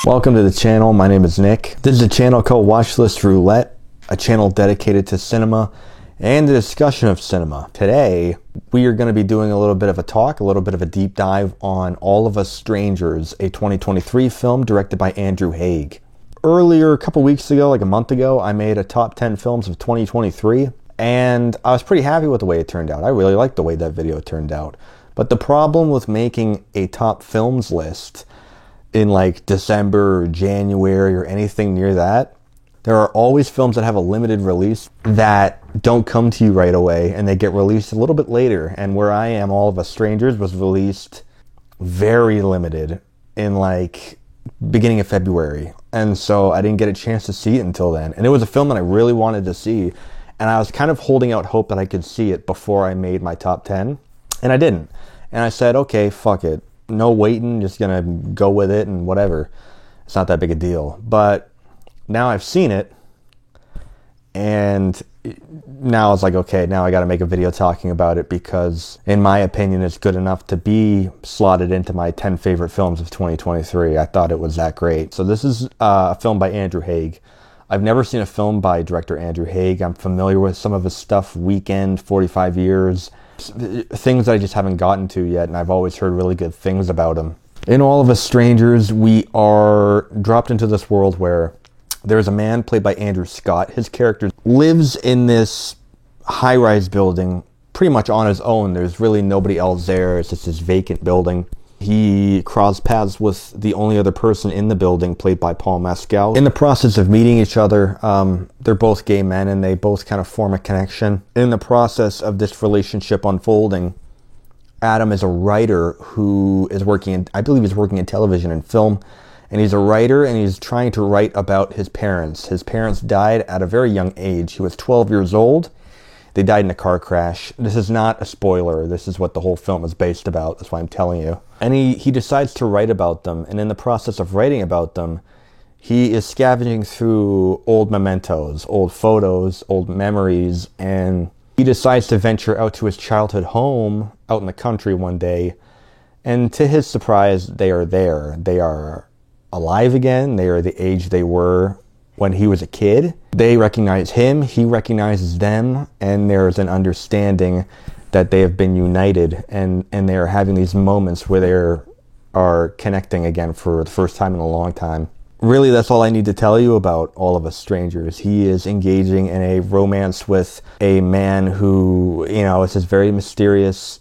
Welcome to the channel. My name is Nick. This is a channel called Watchlist Roulette, a channel dedicated to cinema and the discussion of cinema. Today, we are going to be doing a little bit of a talk, a little bit of a deep dive on All of Us Strangers, a 2023 film directed by Andrew Haigh. Earlier, a couple weeks ago, like a month ago, I made a top 10 films of 2023, and I was pretty happy with the way it turned out. I really liked the way that video turned out. But the problem with making a top films list in like December or January or anything near that, there are always films that have a limited release that don't come to you right away, and they get released a little bit later. And where I am, All of Us Strangers was released very limited in like beginning of February. And so I didn't get a chance to see it until then. And it was a film that I really wanted to see, and I was kind of holding out hope that I could see it before I made my top 10, and I didn't. And I said, okay, fuck it. No waiting, just gonna go with it and whatever. It's not that big a deal. But now I've seen it, and now it's like, okay, now I gotta make a video talking about it because, in my opinion, it's good enough to be slotted into my 10 favorite films of 2023. I thought it was that great. So this is a film by Andrew Haigh. I've never seen a film by director Andrew Haigh. I'm familiar with some of his stuff, Weekend, 45 Years, things that I just haven't gotten to yet, and I've always heard really good things about him. In All of Us Strangers, we are dropped into this world where there's a man played by Andrew Scott. His character lives in this high-rise building pretty much on his own. There's really nobody else there. It's just this vacant building. He crossed paths with the only other person in the building, played by Paul Mescal. In the process of meeting each other, they're both gay men, and they both kind of form a connection. In the process of this relationship unfolding, Adam is a writer who is working in, I believe he's working in television and film, and he's a writer, and he's trying to write about his parents. His parents died at a very young age. He was 12 years old. They died in a car crash. This is not a spoiler. This is what the whole film is based about. That's why I'm telling you. And he decides to write about them. And in the process of writing about them, he is scavenging through old mementos, old photos, old memories. And he decides to venture out to his childhood home out in the country one day. And to his surprise, they are there. They are alive again. They are the age they were when he was a kid. They recognize him, he recognizes them, and there's an understanding that they have been united, and they are having these moments where they are connecting again for the first time in a long time. Really, that's all I need to tell you about All of Us Strangers. He is engaging in a romance with a man who, you know, it's this very mysterious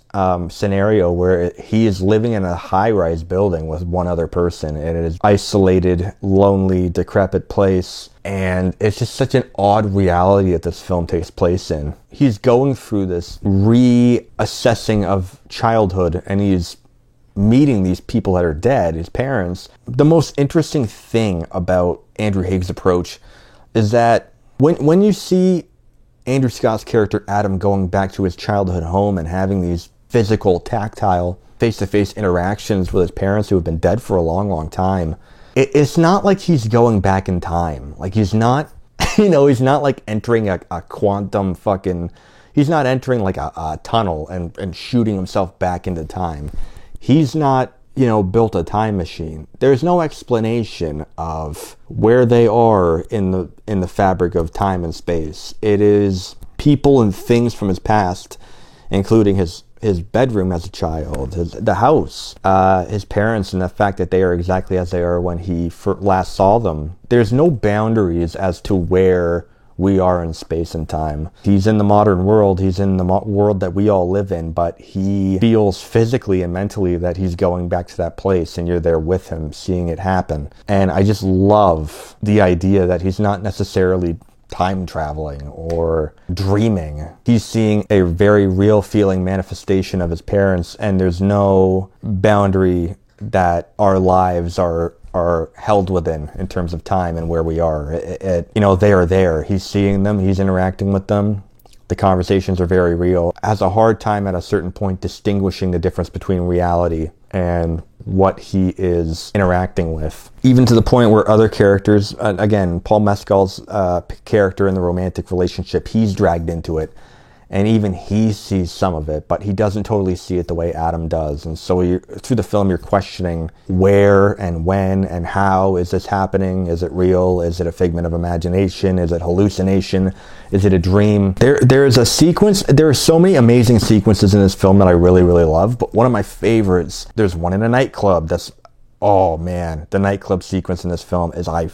scenario where he is living in a high-rise building with one other person, and it is isolated, lonely, decrepit place, and it's just such an odd reality that this film takes place in. He's going through this reassessing of childhood, and he's meeting these people that are dead, his parents. The most interesting thing about Andrew Haigh's approach is that when you see Andrew Scott's character Adam going back to his childhood home and having these physical, tactile, face-to-face interactions with his parents who have been dead for a long, long time, it's not like he's going back in time. Like, he's not, you know, he's not like entering a quantum fucking, he's not entering like a tunnel and shooting himself back into time. He's not, you know, built a time machine. There's no explanation of where they are in the fabric of time and space. It is people and things from his past, including his bedroom as a child, the house, his parents, and the fact that they are exactly as they are when he last saw them. There's no boundaries as to where we are in space and time. He's in the modern world, he's in the world that we all live in, but he feels physically and mentally that he's going back to that place, and you're there with him, seeing it happen. And I just love the idea that he's not necessarily time traveling or dreaming. He's seeing a very real feeling manifestation of his parents, and there's no boundary that our lives are held within in terms of time and where we are. You know, they are there. He's seeing them. He's interacting with them. The conversations are very real. Has a hard time at a certain point distinguishing the difference between reality and what he is interacting with. Even to the point where other characters, again, Paul Mescal's character in the romantic relationship, he's dragged into it. And even he sees some of it, but he doesn't totally see it the way Adam does. And so through the film, you're questioning where and when and how is this happening? Is it real? Is it a figment of imagination? Is it hallucination? Is it a dream? There is a sequence. There are so many amazing sequences in this film that I really, really love. But one of my favorites, there's one in a nightclub that's, oh man, the nightclub sequence in this film is, I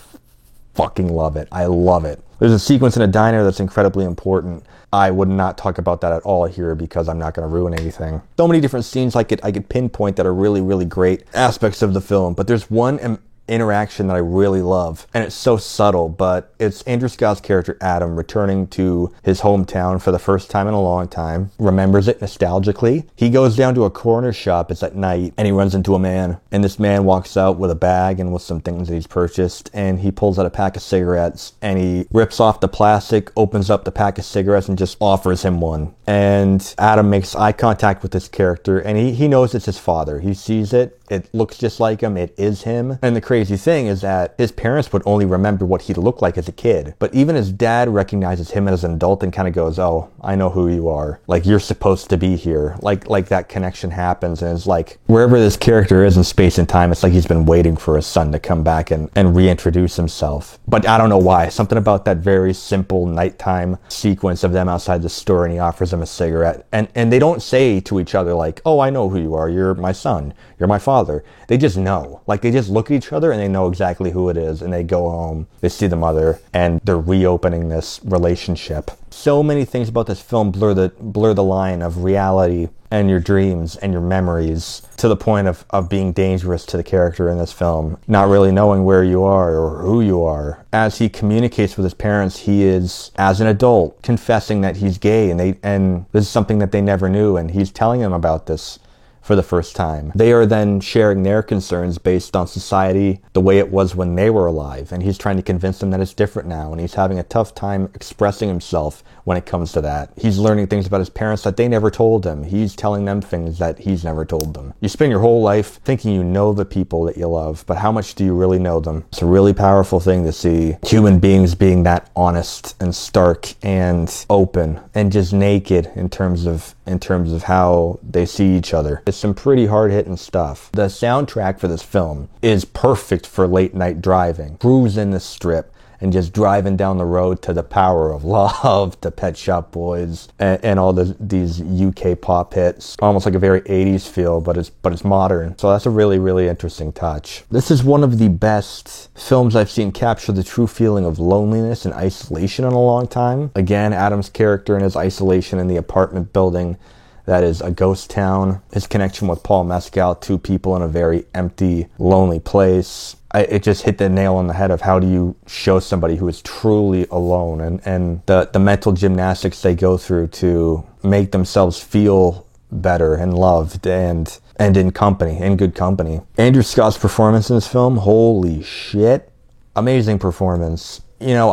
fucking love it. I love it. There's a sequence in a diner that's incredibly important. I would not talk about that at all here because I'm not going to ruin anything. So many different scenes I could pinpoint that are really, really great aspects of the film. But there's one interaction that I really love, and it's so subtle, but it's Andrew Scott's character Adam returning to his hometown for the first time in a long time, remembers it nostalgically. He goes down to a corner shop, it's at night, and he runs into a man, and this man walks out with a bag and with some things that he's purchased, and he pulls out a pack of cigarettes, and he rips off the plastic, opens up the pack of cigarettes, and just offers him one. And Adam makes eye contact with this character, and he knows it's his father. He sees it. It looks just like him. It is him. And the crazy thing is that his parents would only remember what he looked like as a kid. But even his dad recognizes him as an adult and kind of goes, oh, I know who you are. Like, you're supposed to be here. Like that connection happens. And it's like, wherever this character is in space and time, it's like he's been waiting for his son to come back and reintroduce himself. But I don't know why. Something about that very simple nighttime sequence of them outside the store, and he offers him a cigarette. And they don't say to each other like, oh, I know who you are. You're my son. You're my father. They just know. Like, they just look at each other and they know exactly who it is, and they go home, they see the mother, and they're reopening this relationship. So many things about this film blur the line of reality and your dreams and your memories, to the point of being dangerous to the character in this film, not really knowing where you are or who you are. As he communicates with his parents, he is, as an adult, confessing that he's gay, and this is something that they never knew, and he's telling them about this for the first time. They are then sharing their concerns based on society, the way it was when they were alive, and he's trying to convince them that it's different now, and he's having a tough time expressing himself when it comes to that. He's learning things about his parents that they never told him. He's telling them things that he's never told them. You spend your whole life thinking you know the people that you love, but how much do you really know them? It's a really powerful thing to see human beings being that honest and stark and open and just naked in terms of how they see each other. It's some pretty hard-hitting stuff. The soundtrack for this film is perfect for late night driving. Cruising the strip and just driving down the road to The Power of Love, to Pet Shop Boys, and all these UK pop hits. Almost like a very 80s feel, but it's modern. So that's a really, really interesting touch. This is one of the best films I've seen capture the true feeling of loneliness and isolation in a long time. Again, Adam's character and his isolation in the apartment building that is a ghost town. His connection with Paul Mescal, two people in a very empty, lonely place. It just hit the nail on the head of how do you show somebody who is truly alone, and the mental gymnastics they go through to make themselves feel better and loved and in company, in good company. Andrew Scott's performance in this film, holy shit, amazing performance. You know,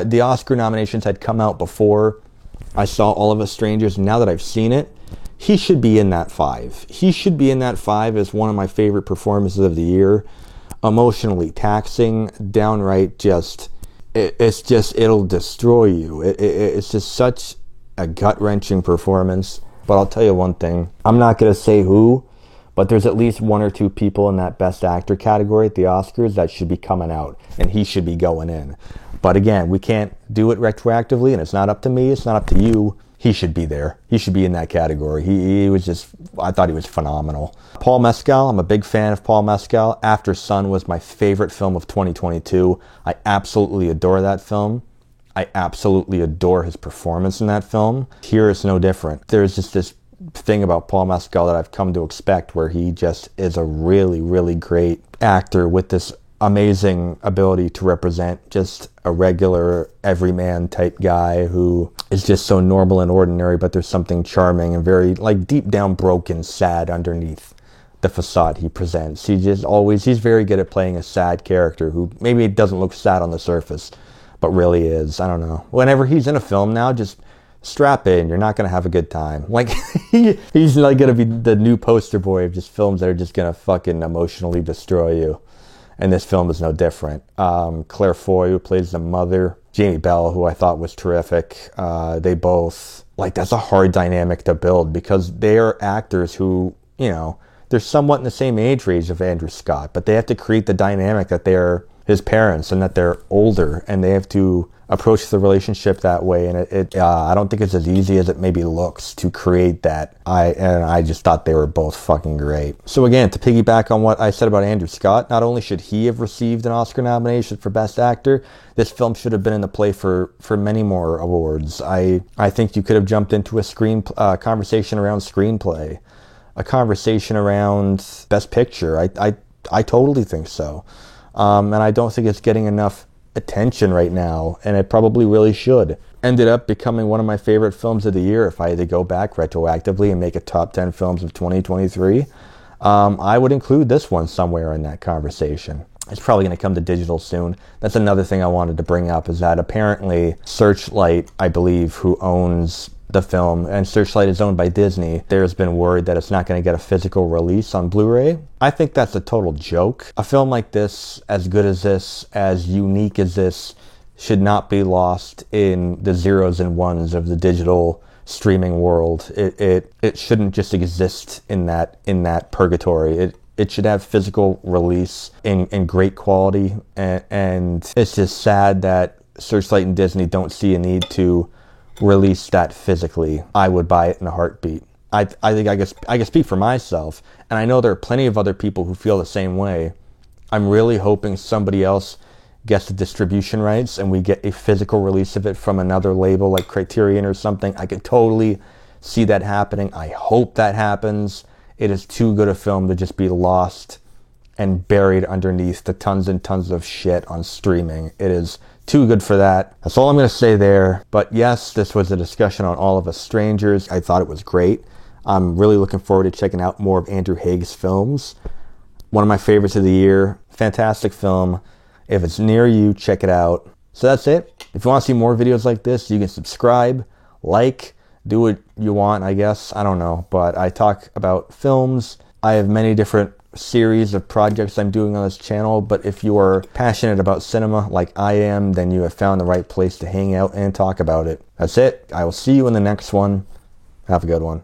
the Oscar nominations had come out before I saw All of Us Strangers, and now that I've seen it, he should be in that 5. He should be in that 5 as one of my favorite performances of the year. Emotionally taxing, downright it'll destroy you. It's just such a gut-wrenching performance. But I'll tell you one thing, I'm not going to say who, but there's at least 1 or 2 people in that Best Actor category at the Oscars that should be coming out, and he should be going in. But again, we can't do it retroactively, and it's not up to me, it's not up to you. He should be there. He should be in that category. He was just, I thought he was phenomenal. Paul Mescal, I'm a big fan of Paul Mescal. After Sun was my favorite film of 2022. I absolutely adore that film. I absolutely adore his performance in that film. Here it's no different. There's just this thing about Paul Mescal that I've come to expect, where he just is a really, really great actor with this amazing ability to represent just a regular everyman type guy who is just so normal and ordinary, but there's something charming and very like deep down broken, sad underneath the facade he presents. He's very good at playing a sad character who maybe doesn't look sad on the surface, but really is. I don't know. Whenever he's in a film now, just strap in. You're not going to have a good time. Like, he's like going to be the new poster boy of just films that are just going to fucking emotionally destroy you. And this film is no different. Claire Foy, who plays the mother, Jamie Bell, who I thought was terrific. They both, like, that's a hard dynamic to build because they are actors who, you know, they're somewhat in the same age range of Andrew Scott, but they have to create the dynamic that they're his parents and that they're older, and they have to approach the relationship that way. And I don't think it's as easy as it maybe looks to create that. I just thought they were both fucking great. So again, to piggyback on what I said about Andrew Scott, not only should he have received an Oscar nomination for Best Actor, this film should have been in the play for many more awards. I think you could have jumped into a conversation around screenplay, a conversation around Best Picture. I totally think so. And I don't think it's getting enough attention right now, and it probably really should. Ended up becoming one of my favorite films of the year. If I had to go back retroactively and make a top 10 films of 2023, I would include this one somewhere in that conversation. It's probably going to come to digital soon. That's another thing I wanted to bring up, is that apparently Searchlight, I believe, who owns the film, and Searchlight is owned by Disney, there's been word that it's not going to get a physical release on Blu-ray. I think that's a total joke. A film like this, as good as this, as unique as this, should not be lost in the zeros and ones of the digital streaming world. It shouldn't just exist in that purgatory. It should have physical release in great quality, and it's just sad that Searchlight and Disney don't see a need to release that physically. I would buy it in a heartbeat. I think I can speak for myself, and I know there are plenty of other people who feel the same way. I'm really hoping somebody else gets the distribution rights and we get a physical release of it from another label like Criterion or something. I could totally see that happening. I hope that happens. It is too good a film to just be lost and buried underneath the tons and tons of shit on streaming. It is too good for that. That's all I'm going to say there. But yes, this was a discussion on All of Us Strangers. I thought it was great. I'm really looking forward to checking out more of Andrew Haig's films. One of my favorites of the year. Fantastic film. If it's near you, check it out. So that's it. If you want to see more videos like this, you can subscribe, like, do what you want, I guess. I don't know. But I talk about films. I have many different series of projects I'm doing on this channel, but if you are passionate about cinema like I am, then you have found the right place to hang out and talk about it. That's it. I will see you in the next one. Have a good one.